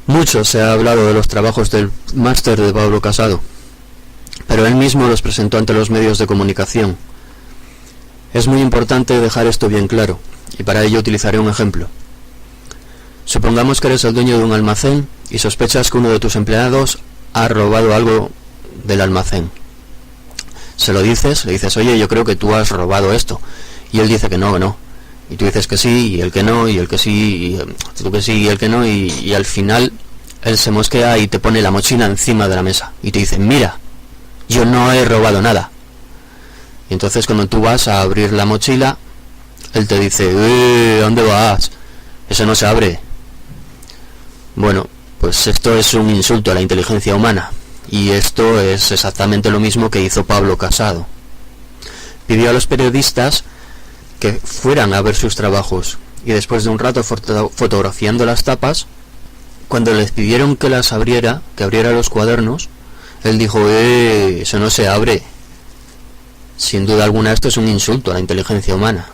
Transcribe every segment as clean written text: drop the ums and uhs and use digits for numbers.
Mucho se ha hablado de los trabajos del máster de Pablo Casado, pero él mismo los presentó ante los medios de comunicación. Es muy importante dejar esto bien claro, y para ello utilizaré un ejemplo. Supongamos que eres el dueño de un almacén y sospechas que uno de tus empleados ha robado algo del almacén. Le dices, oye, yo creo que tú has robado esto. Y él dice que no, que no. Y tú dices que sí, y él que no, y él que sí, y tú que sí, y él que no, y al final él se mosquea y te pone la mochila encima de la mesa. Y te dice, mira, yo no he robado nada. Y entonces cuando tú vas a abrir la mochila, él te dice, ¿dónde vas? Eso no se abre. Bueno, pues esto es un insulto a la inteligencia humana. Y esto es exactamente lo mismo que hizo Pablo Casado. Pidió a los periodistas que fueran a ver sus trabajos, y después de un rato fotografiando las tapas, cuando les pidieron que las abriera, que abriera los cuadernos, él dijo, eso no se abre. Sin duda alguna esto es un insulto a la inteligencia humana.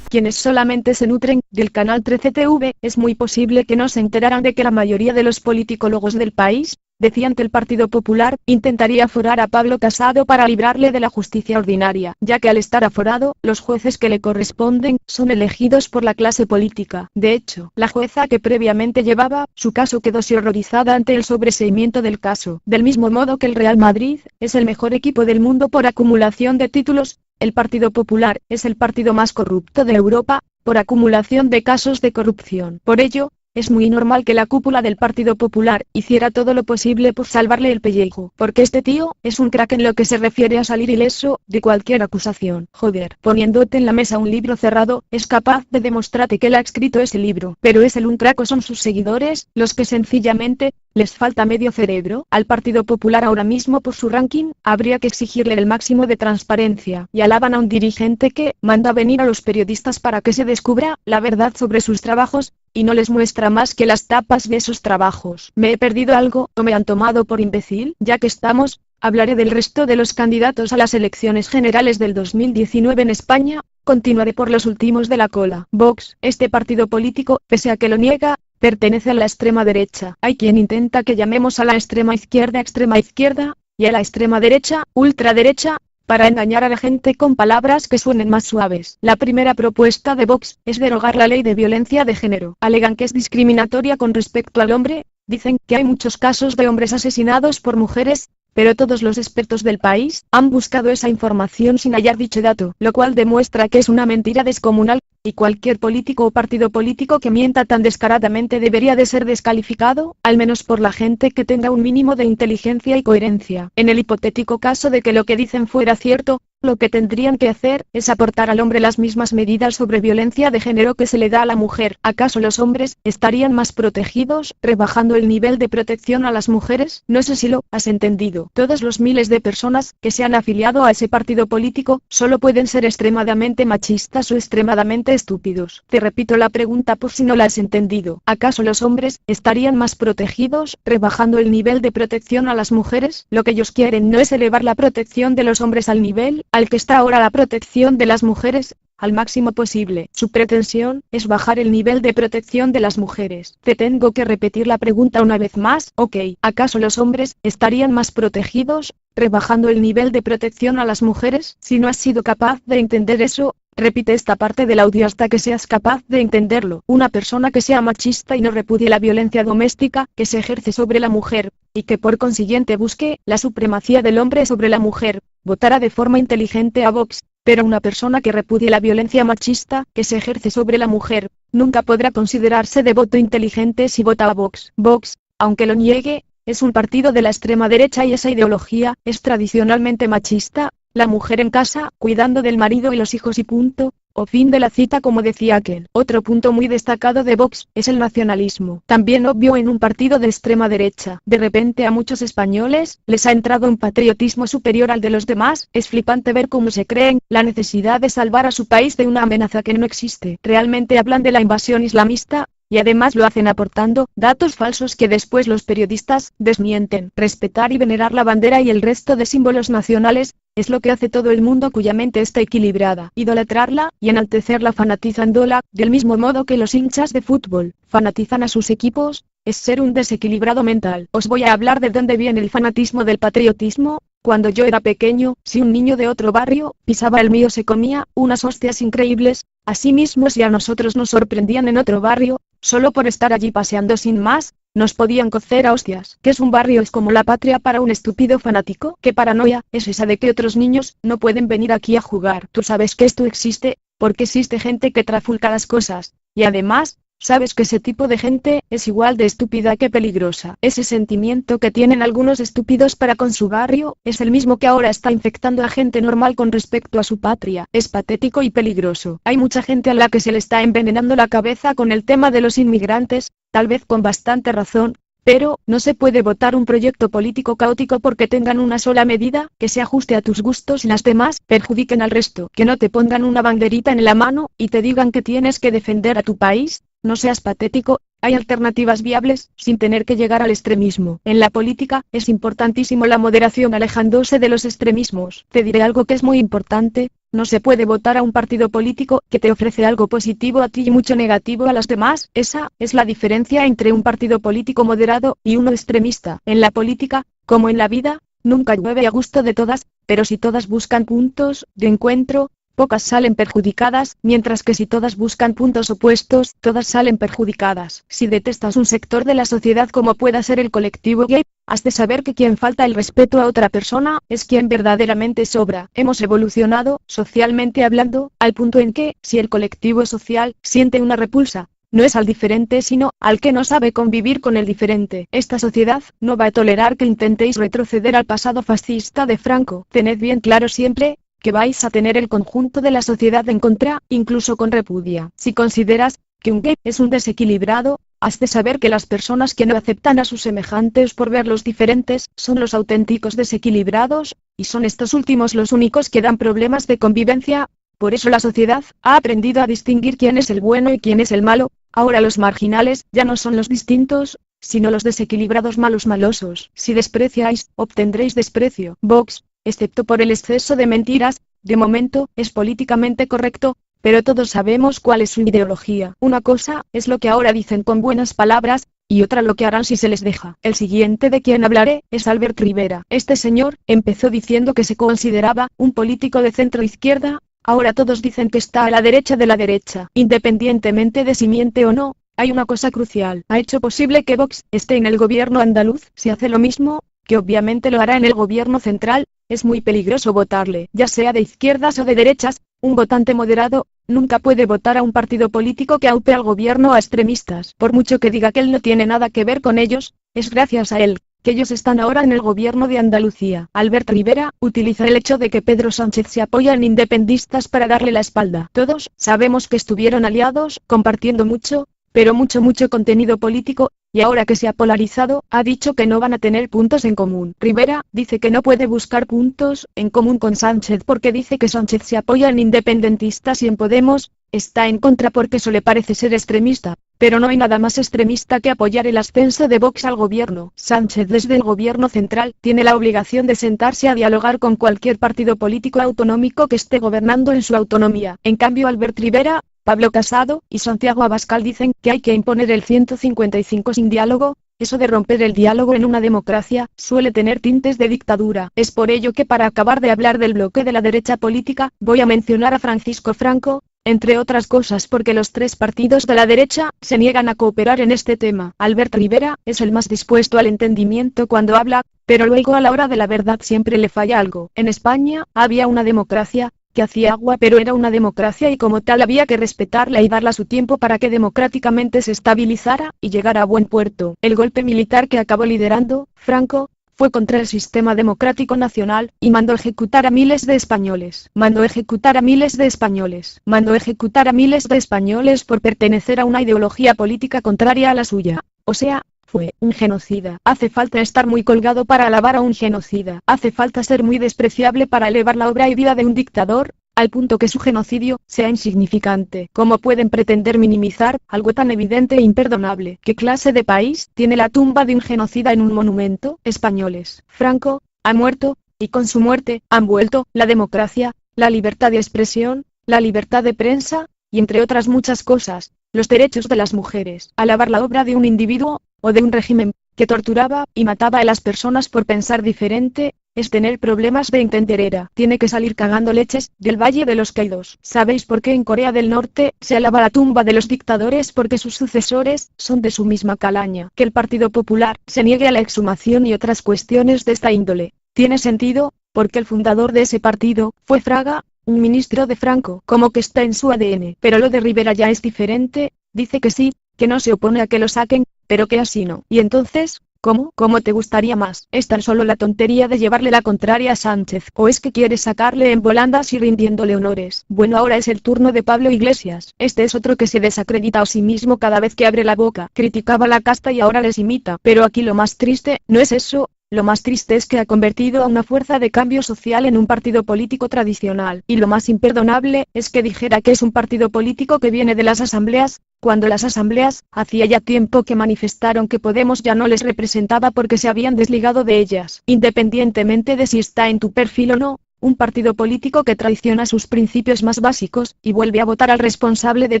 Quienes solamente se nutren del canal 13 TV, es muy posible que no se enteraran de que la mayoría de los politicólogos del país decían que el Partido Popular intentaría aforar a Pablo Casado para librarle de la justicia ordinaria, ya que al estar aforado, los jueces que le corresponden son elegidos por la clase política. De hecho, la jueza que previamente llevaba su caso quedó horrorizada ante el sobreseimiento del caso. Del mismo modo que el Real Madrid es el mejor equipo del mundo por acumulación de títulos, el Partido Popular es el partido más corrupto de Europa, por acumulación de casos de corrupción. Por ello, es muy normal que la cúpula del Partido Popular hiciera todo lo posible por salvarle el pellejo, porque este tío es un crack en lo que se refiere a salir ileso de cualquier acusación. Joder, poniéndote en la mesa un libro cerrado, es capaz de demostrarte que él ha escrito ese libro, pero ¿es él un crack o son sus seguidores, los que sencillamente les falta medio cerebro? Al Partido Popular ahora mismo por su ranking, habría que exigirle el máximo de transparencia, y alaban a un dirigente que manda venir a los periodistas para que se descubra la verdad sobre sus trabajos, y no les muestra más que las tapas de esos trabajos. ¿Me he perdido algo, o me han tomado por imbécil? Ya que estamos, hablaré del resto de los candidatos a las elecciones generales del 2019 en España, continuaré por los últimos de la cola. Vox, este partido político, pese a que lo niega, pertenece a la extrema derecha. Hay quien intenta que llamemos a la extrema izquierda, y a la extrema derecha, ultraderecha, para engañar a la gente con palabras que suenen más suaves. La primera propuesta de Vox es derogar la ley de violencia de género. Alegan que es discriminatoria con respecto al hombre, dicen que hay muchos casos de hombres asesinados por mujeres, pero todos los expertos del país han buscado esa información sin hallar dicho dato, lo cual demuestra que es una mentira descomunal, y cualquier político o partido político que mienta tan descaradamente debería de ser descalificado, al menos por la gente que tenga un mínimo de inteligencia y coherencia. En el hipotético caso de que lo que dicen fuera cierto, lo que tendrían que hacer es aportar al hombre las mismas medidas sobre violencia de género que se le da a la mujer. ¿Acaso los hombres estarían más protegidos, rebajando el nivel de protección a las mujeres? No sé si lo has entendido. Todos los miles de personas que se han afiliado a ese partido político solo pueden ser extremadamente machistas o extremadamente estúpidos. Te repito la pregunta por si no la has entendido. ¿Acaso los hombres estarían más protegidos, rebajando el nivel de protección a las mujeres? Lo que ellos quieren no es elevar la protección de los hombres al nivel al que está ahora la protección de las mujeres, al máximo posible. Su pretensión es bajar el nivel de protección de las mujeres. Te tengo que repetir la pregunta una vez más, ¿ok? ¿Acaso los hombres estarían más protegidos, rebajando el nivel de protección a las mujeres? Si no has sido capaz de entender eso, repite esta parte del audio hasta que seas capaz de entenderlo. Una persona que sea machista y no repudie la violencia doméstica que se ejerce sobre la mujer, y que por consiguiente busque la supremacía del hombre sobre la mujer, votará de forma inteligente a Vox, pero una persona que repudie la violencia machista que se ejerce sobre la mujer, nunca podrá considerarse de voto inteligente si vota a Vox. Vox, aunque lo niegue, es un partido de la extrema derecha y esa ideología es tradicionalmente machista, la mujer en casa, cuidando del marido y los hijos y punto, o fin de la cita como decía aquel. Otro punto muy destacado de Vox es el nacionalismo, también obvio en un partido de extrema derecha. De repente a muchos españoles les ha entrado un patriotismo superior al de los demás. Es flipante ver cómo se creen la necesidad de salvar a su país de una amenaza que no existe. Realmente hablan de la invasión islamista, y además lo hacen aportando datos falsos que después los periodistas desmienten. Respetar y venerar la bandera y el resto de símbolos nacionales es lo que hace todo el mundo cuya mente está equilibrada. Idolatrarla y enaltecerla fanatizándola, del mismo modo que los hinchas de fútbol fanatizan a sus equipos, es ser un desequilibrado mental. Os voy a hablar de dónde viene el fanatismo del patriotismo. Cuando yo era pequeño, si un niño de otro barrio pisaba el mío se comía unas hostias increíbles. Asimismo, si a nosotros nos sorprendían en otro barrio, solo por estar allí paseando sin más, nos podían cocer a hostias. ¿Qué es un barrio? Es como la patria para un estúpido fanático. ¿Qué paranoia es esa de que otros niños no pueden venir aquí a jugar? Tú sabes que esto existe, porque existe gente que trafulca las cosas, y además, sabes que ese tipo de gente es igual de estúpida que peligrosa. Ese sentimiento que tienen algunos estúpidos para con su barrio, es el mismo que ahora está infectando a gente normal con respecto a su patria. Es patético y peligroso. Hay mucha gente a la que se le está envenenando la cabeza con el tema de los inmigrantes, tal vez con bastante razón. Pero, no se puede votar un proyecto político caótico porque tengan una sola medida, que se ajuste a tus gustos y las demás perjudiquen al resto. Que no te pongan una banderita en la mano, y te digan que tienes que defender a tu país. No seas patético, hay alternativas viables, sin tener que llegar al extremismo. En la política, es importantísimo la moderación alejándose de los extremismos. Te diré algo que es muy importante, no se puede votar a un partido político que te ofrece algo positivo a ti y mucho negativo a los demás. Esa es la diferencia entre un partido político moderado y uno extremista. En la política, como en la vida, nunca llueve a gusto de todas, pero si todas buscan puntos de encuentro, pocas salen perjudicadas, mientras que si todas buscan puntos opuestos, todas salen perjudicadas. Si detestas un sector de la sociedad como pueda ser el colectivo gay, has de saber que quien falta el respeto a otra persona, es quien verdaderamente sobra. Hemos evolucionado, socialmente hablando, al punto en que, si el colectivo social siente una repulsa, no es al diferente sino al que no sabe convivir con el diferente. Esta sociedad no va a tolerar que intentéis retroceder al pasado fascista de Franco. Tened bien claro siempre que vais a tener el conjunto de la sociedad en contra, incluso con repudia. Si consideras que un gay es un desequilibrado, has de saber que las personas que no aceptan a sus semejantes por verlos diferentes, son los auténticos desequilibrados, y son estos últimos los únicos que dan problemas de convivencia. Por eso la sociedad ha aprendido a distinguir quién es el bueno y quién es el malo. Ahora los marginales ya no son los distintos, sino los desequilibrados malos malosos. Si despreciáis, obtendréis desprecio. Vox, excepto por el exceso de mentiras, de momento, es políticamente correcto, pero todos sabemos cuál es su ideología. Una cosa es lo que ahora dicen con buenas palabras, y otra lo que harán si se les deja. El siguiente de quien hablaré es Albert Rivera. Este señor empezó diciendo que se consideraba un político de centro izquierda, ahora todos dicen que está a la derecha de la derecha. Independientemente de si miente o no, hay una cosa crucial. Ha hecho posible que Vox esté en el gobierno andaluz. Si hace lo mismo, que obviamente lo hará en el gobierno central, es muy peligroso votarle. Ya sea de izquierdas o de derechas, un votante moderado nunca puede votar a un partido político que aupe al gobierno a extremistas. Por mucho que diga que él no tiene nada que ver con ellos, es gracias a él que ellos están ahora en el gobierno de Andalucía. Albert Rivera utiliza el hecho de que Pedro Sánchez se apoya en independistas para darle la espalda. Todos sabemos que estuvieron aliados, compartiendo mucho, pero mucho contenido político, y ahora que se ha polarizado, ha dicho que no van a tener puntos en común. Rivera dice que no puede buscar puntos en común con Sánchez porque dice que Sánchez se apoya en independentistas y en Podemos está en contra porque eso le parece ser extremista, pero no hay nada más extremista que apoyar el ascenso de Vox al gobierno. Sánchez desde el gobierno central tiene la obligación de sentarse a dialogar con cualquier partido político autonómico que esté gobernando en su autonomía. En cambio Albert Rivera, Pablo Casado y Santiago Abascal dicen que hay que imponer el 155 sin diálogo. Eso de romper el diálogo en una democracia suele tener tintes de dictadura. Es por ello que para acabar de hablar del bloque de la derecha política, voy a mencionar a Francisco Franco, entre otras cosas porque los tres partidos de la derecha se niegan a cooperar en este tema. Albert Rivera es el más dispuesto al entendimiento cuando habla, pero luego a la hora de la verdad siempre le falla algo. En España había una democracia que hacía agua, pero era una democracia y como tal había que respetarla y darla su tiempo para que democráticamente se estabilizara y llegara a buen puerto. El golpe militar que acabó liderando Franco fue contra el sistema democrático nacional, y mandó ejecutar a miles de españoles. Mandó ejecutar a miles de españoles. Mandó ejecutar a miles de españoles por pertenecer a una ideología política contraria a la suya. O sea, fue un genocida. Hace falta estar muy colgado para alabar a un genocida. Hace falta ser muy despreciable para elevar la obra y vida de un dictador, al punto que su genocidio sea insignificante. ¿Cómo pueden pretender minimizar algo tan evidente e imperdonable? ¿Qué clase de país tiene la tumba de un genocida en un monumento? Españoles. Franco ha muerto, y con su muerte, han vuelto la democracia, la libertad de expresión, la libertad de prensa, y entre otras muchas cosas, los derechos de las mujeres. Alabar la obra de un individuo, o de un régimen, que torturaba y mataba a las personas por pensar diferente, es tener problemas de entendedera. Tiene que salir cagando leches del Valle de los Caídos. ¿Sabéis por qué en Corea del Norte se alaba la tumba de los dictadores? Porque sus sucesores son de su misma calaña. Que el Partido Popular se niegue a la exhumación y otras cuestiones de esta índole tiene sentido, porque el fundador de ese partido fue Fraga, un ministro de Franco. Como que está en su ADN. Pero lo de Rivera ya es diferente. Dice que sí, que no se opone a que lo saquen, pero que así no. Y entonces, ¿cómo te gustaría más? ¿Es tan solo la tontería de llevarle la contraria a Sánchez? ¿O es que quieres sacarle en volandas y rindiéndole honores? Bueno, ahora es el turno de Pablo Iglesias. Este es otro que se desacredita a sí mismo cada vez que abre la boca. Criticaba a la casta y ahora les imita. Pero aquí lo más triste, no es eso. Lo más triste es que ha convertido a una fuerza de cambio social en un partido político tradicional. Y lo más imperdonable, es que dijera que es un partido político que viene de las asambleas, cuando las asambleas, hacía ya tiempo que manifestaron que Podemos ya no les representaba porque se habían desligado de ellas. Independientemente de si está en tu perfil o no, un partido político que traiciona sus principios más básicos, y vuelve a votar al responsable de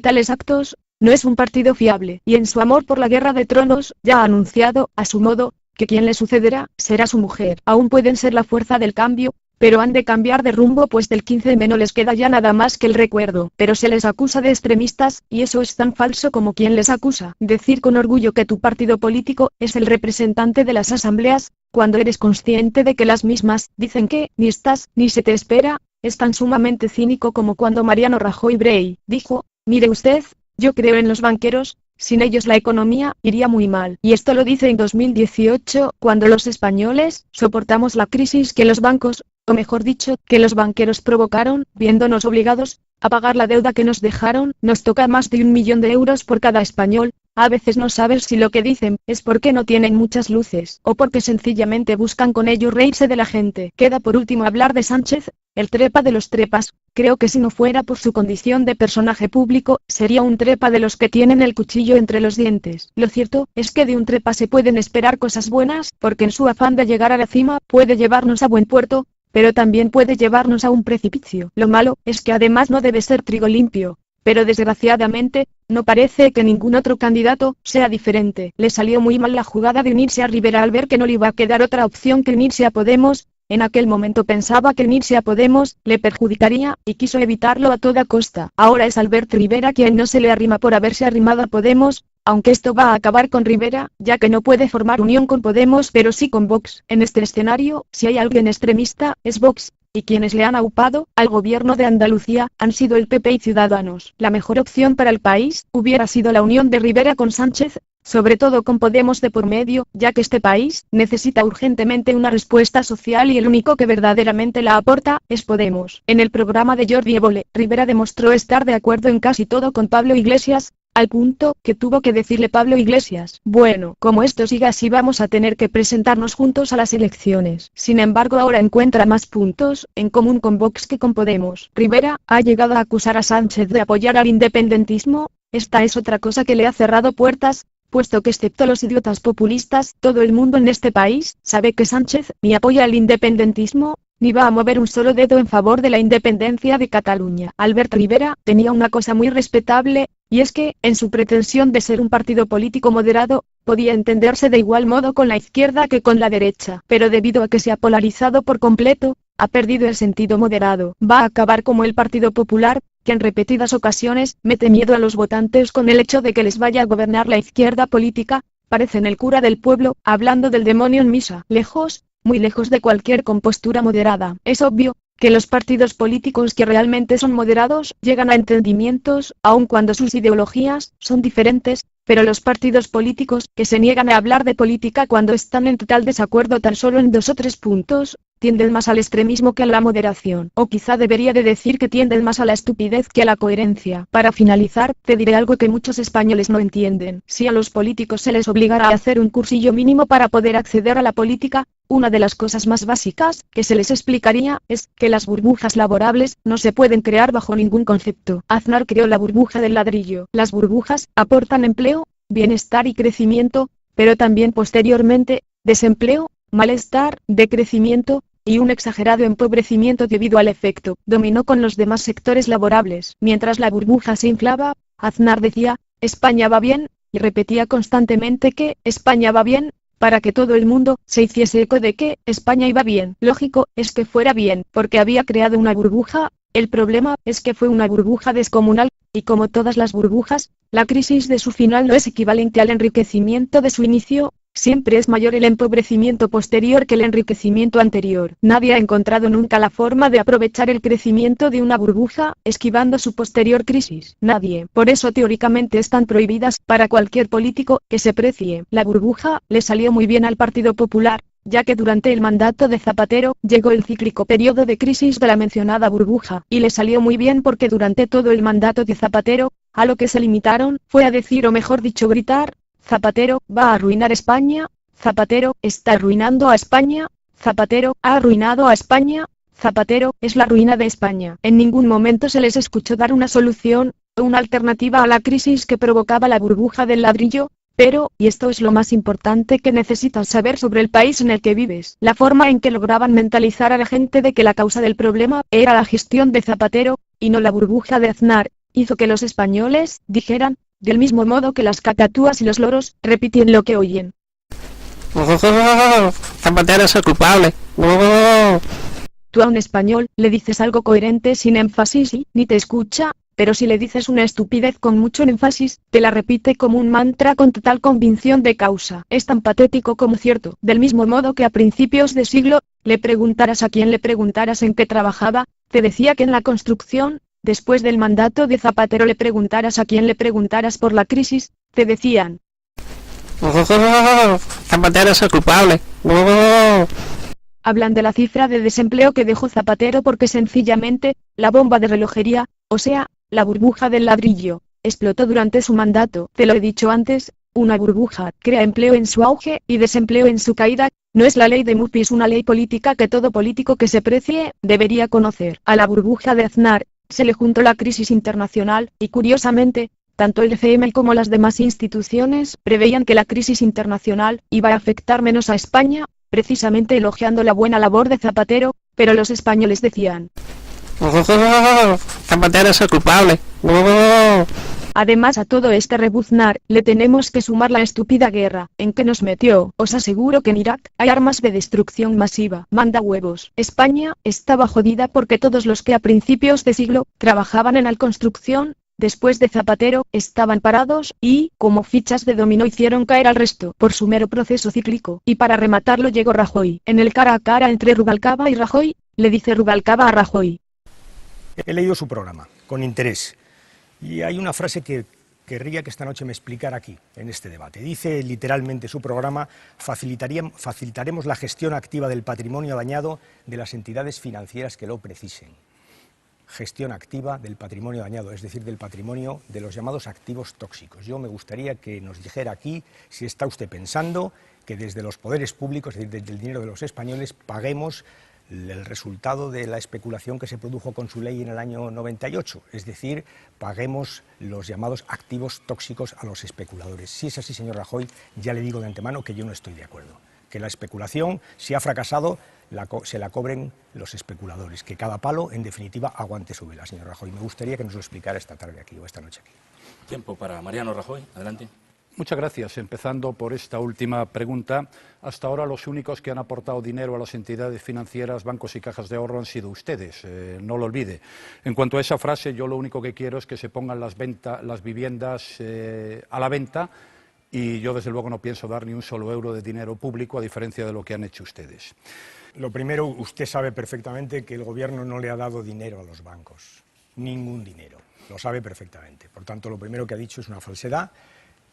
tales actos, no es un partido fiable. Y en su amor por la Guerra de Tronos, ya ha anunciado, a su modo, que quien le sucederá, será su mujer. Aún pueden ser la fuerza del cambio, pero han de cambiar de rumbo pues del 15M no les queda ya nada más que el recuerdo. Pero se les acusa de extremistas, y eso es tan falso como quien les acusa. Decir con orgullo que tu partido político es el representante de las asambleas, cuando eres consciente de que las mismas dicen que ni estás ni se te espera, es tan sumamente cínico como cuando Mariano Rajoy Brey dijo: mire usted, yo creo en los banqueros, sin ellos la economía iría muy mal. Y esto lo dice en 2018, cuando los españoles soportamos la crisis que los bancos, o mejor dicho, que los banqueros provocaron, viéndonos obligados a pagar la deuda que nos dejaron. Nos toca más de 1 millón de euros por cada español. A veces no sabes si lo que dicen es porque no tienen muchas luces, o porque sencillamente buscan con ello reírse de la gente. Queda por último hablar de Sánchez, el trepa de los trepas. Creo que si no fuera por su condición de personaje público, sería un trepa de los que tienen el cuchillo entre los dientes. Lo cierto es que de un trepa se pueden esperar cosas buenas, porque en su afán de llegar a la cima puede llevarnos a buen puerto, pero también puede llevarnos a un precipicio. Lo malo es que además no debe ser trigo limpio. Pero desgraciadamente, no parece que ningún otro candidato sea diferente. Le salió muy mal la jugada de unirse a Rivera al ver que no le iba a quedar otra opción que unirse a Podemos. En aquel momento pensaba que unirse a Podemos le perjudicaría, y quiso evitarlo a toda costa. Ahora es Albert Rivera quien no se le arrima por haberse arrimado a Podemos, aunque esto va a acabar con Rivera, ya que no puede formar unión con Podemos pero sí con Vox. En este escenario, si hay alguien extremista, es Vox. Y quienes le han aupado al gobierno de Andalucía han sido el PP y Ciudadanos. La mejor opción para el país hubiera sido la unión de Rivera con Sánchez, sobre todo con Podemos de por medio, ya que este país necesita urgentemente una respuesta social y el único que verdaderamente la aporta es Podemos. En el programa de Jordi Évole, Rivera demostró estar de acuerdo en casi todo con Pablo Iglesias, al punto que tuvo que decirle Pablo Iglesias: bueno, como esto siga así vamos a tener que presentarnos juntos a las elecciones. Sin embargo, ahora encuentra más puntos en común con Vox que con Podemos. Rivera ha llegado a acusar a Sánchez de apoyar al independentismo. Esta es otra cosa que le ha cerrado puertas, puesto que excepto los idiotas populistas, todo el mundo en este país sabe que Sánchez ni apoya el independentismo, ni va a mover un solo dedo en favor de la independencia de Cataluña. Albert Rivera tenía una cosa muy respetable, y es que, en su pretensión de ser un partido político moderado, podía entenderse de igual modo con la izquierda que con la derecha. Pero debido a que se ha polarizado por completo, ha perdido el sentido moderado. Va a acabar como el Partido Popular, que en repetidas ocasiones mete miedo a los votantes con el hecho de que les vaya a gobernar la izquierda política. Parecen el cura del pueblo, hablando del demonio en misa. Lejos, muy lejos de cualquier compostura moderada. Es obvio que los partidos políticos que realmente son moderados llegan a entendimientos, aun cuando sus ideologías son diferentes, pero los partidos políticos que se niegan a hablar de política cuando están en total desacuerdo tan solo en 2 o 3 puntos, tienden más al extremismo que a la moderación. O quizá debería de decir que tienden más a la estupidez que a la coherencia. Para finalizar, te diré algo que muchos españoles no entienden. Si a los políticos se les obligara a hacer un cursillo mínimo para poder acceder a la política, una de las cosas más básicas que se les explicaría es que las burbujas laborables no se pueden crear bajo ningún concepto. Aznar creó la burbuja del ladrillo. Las burbujas aportan empleo, bienestar y crecimiento, pero también posteriormente, desempleo, malestar, decrecimiento, y un exagerado empobrecimiento debido al efecto dominó con los demás sectores laborables. Mientras la burbuja se inflaba, Aznar decía, España va bien, y repetía constantemente que España va bien, para que todo el mundo se hiciese eco de que España iba bien. Lógico es que fuera bien, porque había creado una burbuja. El problema es que fue una burbuja descomunal, y como todas las burbujas, la crisis de su final no es equivalente al enriquecimiento de su inicio. Siempre es mayor el empobrecimiento posterior que el enriquecimiento anterior. Nadie ha encontrado nunca la forma de aprovechar el crecimiento de una burbuja, esquivando su posterior crisis. Nadie. Por eso teóricamente están prohibidas para cualquier político que se precie. La burbuja le salió muy bien al Partido Popular, ya que durante el mandato de Zapatero llegó el cíclico periodo de crisis de la mencionada burbuja, y le salió muy bien porque durante todo el mandato de Zapatero, a lo que se limitaron fue a decir, o mejor dicho gritar, Zapatero va a arruinar España, Zapatero está arruinando a España, Zapatero ha arruinado a España, Zapatero es la ruina de España. En ningún momento se les escuchó dar una solución, o una alternativa a la crisis que provocaba la burbuja del ladrillo. Pero, y esto es lo más importante que necesitas saber sobre el país en el que vives, la forma en que lograban mentalizar a la gente de que la causa del problema era la gestión de Zapatero, y no la burbuja de Aznar, hizo que los españoles dijeran, del mismo modo que las cacatúas y los loros repiten lo que oyen. Zapatero es el culpable. Tú a un español le dices algo coherente sin énfasis y ni te escucha, pero si le dices una estupidez con mucho énfasis, te la repite como un mantra con total convicción de causa. Es tan patético como cierto. Del mismo modo que a principios de siglo, le preguntaras a quien le preguntaras en qué trabajaba, te decía que en la construcción. Después del mandato de Zapatero le preguntaras a quien le preguntaras por la crisis, te decían. Zapatero es el culpable. Hablan de la cifra de desempleo que dejó Zapatero porque sencillamente, la bomba de relojería, o sea, la burbuja del ladrillo, explotó durante su mandato. Te lo he dicho antes, una burbuja crea empleo en su auge y desempleo en su caída. No es la ley de Murphy, es una ley política que todo político que se precie debería conocer. A la burbuja de Aznar se le juntó la crisis internacional, y curiosamente, tanto el FMI como las demás instituciones preveían que la crisis internacional iba a afectar menos a España, precisamente elogiando la buena labor de Zapatero, pero los españoles decían. Zapatero es el culpable. Además a todo este rebuznar, le tenemos que sumar la estúpida guerra, en que nos metió. Os aseguro que en Irak, hay armas de destrucción masiva. Manda huevos. España, estaba jodida porque todos los que a principios de siglo, trabajaban en la construcción, después de Zapatero, estaban parados, y, como fichas de dominó hicieron caer al resto, por su mero proceso cíclico. Y para rematarlo llegó Rajoy. En el cara a cara entre Rubalcaba y Rajoy, le dice Rubalcaba a Rajoy. He leído su programa, con interés. Y hay una frase que querría que esta noche me explicara aquí, en este debate. Dice literalmente su programa: facilitaremos la gestión activa del patrimonio dañado de las entidades financieras que lo precisen. Gestión activa del patrimonio dañado, es decir, del patrimonio de los llamados activos tóxicos. Yo me gustaría que nos dijera aquí si está usted pensando que desde los poderes públicos, es decir, desde el dinero de los españoles, paguemos el resultado de la especulación que se produjo con su ley en el año 98, es decir, paguemos los llamados activos tóxicos a los especuladores. Si es así, señor Rajoy, ya le digo de antemano que yo no estoy de acuerdo. Que la especulación, si ha fracasado, se la cobren los especuladores. Que cada palo, en definitiva, aguante su vela, señor Rajoy. Me gustaría que nos lo explicara esta tarde aquí o esta noche aquí. Tiempo para Mariano Rajoy. Adelante. Muchas gracias. Empezando por esta última pregunta, hasta ahora los únicos que han aportado dinero a las entidades financieras, bancos y cajas de ahorro han sido ustedes, no lo olvide. En cuanto a esa frase, yo lo único que quiero es que se pongan las viviendas a la venta, y yo desde luego no pienso dar ni un solo euro de dinero público, a diferencia de lo que han hecho ustedes. Lo primero, usted sabe perfectamente que el Gobierno no le ha dado dinero a los bancos, ningún dinero, lo sabe perfectamente. Por tanto, lo primero que ha dicho es una falsedad.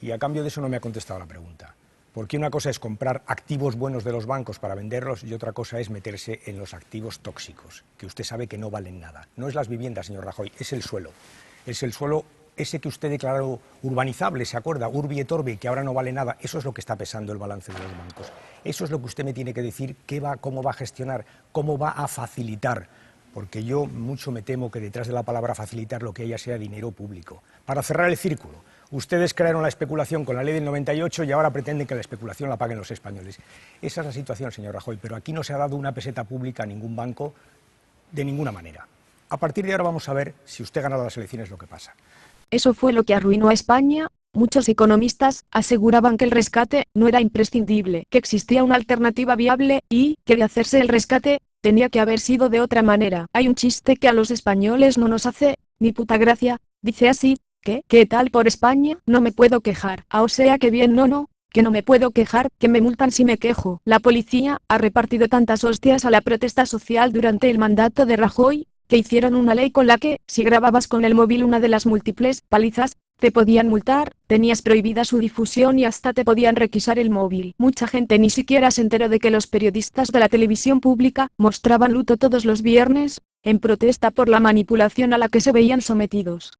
Y a cambio de eso no me ha contestado la pregunta. Porque una cosa es comprar activos buenos de los bancos para venderlos y otra cosa es meterse en los activos tóxicos, que usted sabe que no valen nada. No es las viviendas, señor Rajoy, es el suelo. Es el suelo ese que usted declaró urbanizable, ¿se acuerda? Urbi et orbi, que ahora no vale nada. Eso es lo que está pesando el balance de los bancos. Eso es lo que usted me tiene que decir, cómo va a gestionar, cómo va a facilitar. Porque yo mucho me temo que detrás de la palabra facilitar lo que haya sea dinero público. Para cerrar el círculo, Ustedes crearon la especulación con la ley del 98 y ahora pretenden que la especulación la paguen los españoles. Esa es la situación, señor Rajoy, pero aquí no se ha dado una peseta pública a ningún banco de ninguna manera. A partir de ahora vamos a ver si usted gana las elecciones lo que pasa. Eso fue lo que arruinó a España. Muchos economistas aseguraban que el rescate no era imprescindible, que existía una alternativa viable, y que de hacerse el rescate, tenía que haber sido de otra manera. Hay un chiste que a los españoles no nos hace ni puta gracia, dice así: ¿qué tal por España? No me puedo quejar. O sea que bien, no, que no me puedo quejar, que me multan si me quejo. La policía ha repartido tantas hostias a la protesta social durante el mandato de Rajoy, que hicieron una ley con la que, si grababas con el móvil una de las múltiples palizas, te podían multar, tenías prohibida su difusión y hasta te podían requisar el móvil. Mucha gente ni siquiera se enteró de que los periodistas de la televisión pública mostraban luto todos los viernes, en protesta por la manipulación a la que se veían sometidos.